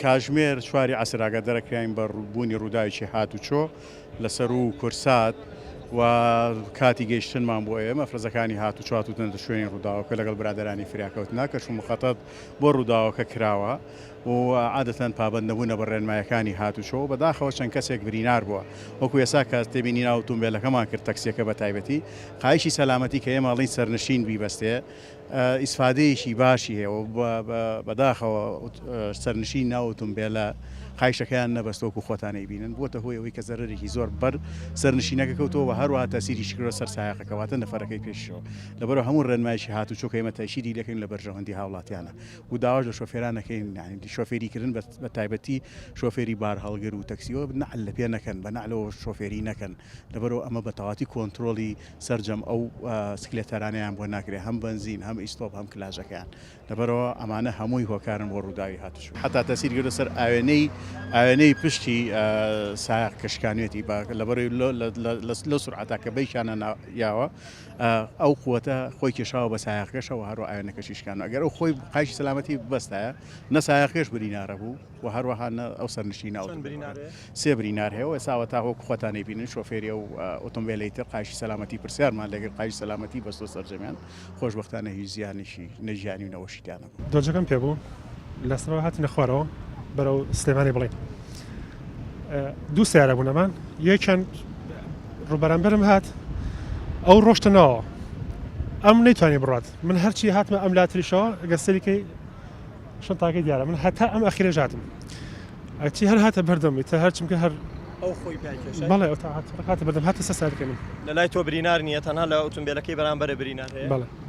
کاژمێر چواری عەسر ئاگادارەکراین بە ڕووبوونی ڕووداوێکی هاتوچۆ لەسەر و کورسات و کاتی گەیشتنمان بۆ ئێمە مەفرەزەکانی هاتوچۆ هاتووتنە شوێنی ڕووداوەکە لەگەڵ برادەرانی فریاکەوتنا کەش و مخەتەت بۆ ڕووداوەکە کراوە و عادەتەن پابەند نەبوونە بە ڕێنمایەکانی هاتوچۆ بەداخەوە چەند کەسێک برینار بووە وەکو ئێستا کە تێبینی ناو ئۆتۆمبیلەکەمان کرد تەکسیەکە بە تایبەتی قایشی سەلامەتی کە ئێمە ئەڵێن سەرنشین بیبەستێ ئیسفادەیەکی باشی هەیە و بەداخەوە سەرنشین ناو ئۆتۆمبیلە قایشەکەیان نەبەستەوەکو خۆتانەی بینن بۆتە هۆی ئەوەی کە زەرێکی زۆر بەر سەرنشینەکە کەوتەوە هەروەها تاسیریش کردوە سەر سایقەکەواتە نەفەرەکەی پێشەوە لەبەرەوە هەموو ڕێنمایشی هاتوچۆ کە ئێمە تەشیری دەکەین لە بەرژەوەندی هاوڵاتیانە و داواش لە شۆفێرانەکەین شۆفێریکردن بە تایبەتی شۆفێری بار هەڵگر و تەکسیەوە نەعل لە پێ نەکەن بە نەعلەوە شۆفێری نەکەن لەبەرەوە ئەمە بە تەواتی کۆنتترۆلی سەررجەم ئەو سکلێتەرانیان بۆ ناکرێت هەم بنزین هەم ئیستۆپ هەم کلاژەکان لەبەرەوە ئەمانە هەمووی هۆکارن بۆ ڕووداوی هاتوچۆ حتا تەسیر گرتە سەر ئاوێنەی پشتی سایق کەشکانوێتی لەبەرەوەی لە سورعەتا کە بەیشانە یاوە ئەو قووەتە خۆی کێشاوە بە سایقەکەشەوە هەروە ئاوێنەکەشی شکانەوە ئەگەر ئەو خۆی قایشی سەلامەتی بەستایە نە سایقەکەش برینارە بوو و هەروەها ئەو سەرنشینە سێ برینار هەیە و ئێساوە تا هۆ خۆتانەی بینن شۆفێری ئەو ئۆتۆمبیلەی تر قایشی سەلامەتی پرسیارمان لەگەر قایشی سەلامەتی بەستۆ سەرجەمیان خۆشبەختانە هیچ زیانیشی نەژیانی و نەوەشیدانە بوو. دۆجەکەم پێبوو لەسەرەوە هاتینە خوارەوە بەرەو سلێمانی بڵێن دوو سیارە بوونەمان یەکیان ڕووبەرامبەرم هات ئەو ڕۆشتنەوە ئەم نەیتوانی بڕات من هەرچی هاتمە ئەم لاتریشەوە گەستەریکەی شەنتاکەی دیارە من هەتا ئەم ئەخیرە هاتم ئەچی هەر هاتە بەردەمی تا هەرچم کە هەر ئەو خۆی پێکێشە بەڵێ ئەو تا هاتە بەردەم هاتە سە ساعتەکە من لە لای تۆ برینار نییە تەنها لە ئۆتۆمبیلەکەی بەرامبەرە برینار هەیە بەڵێ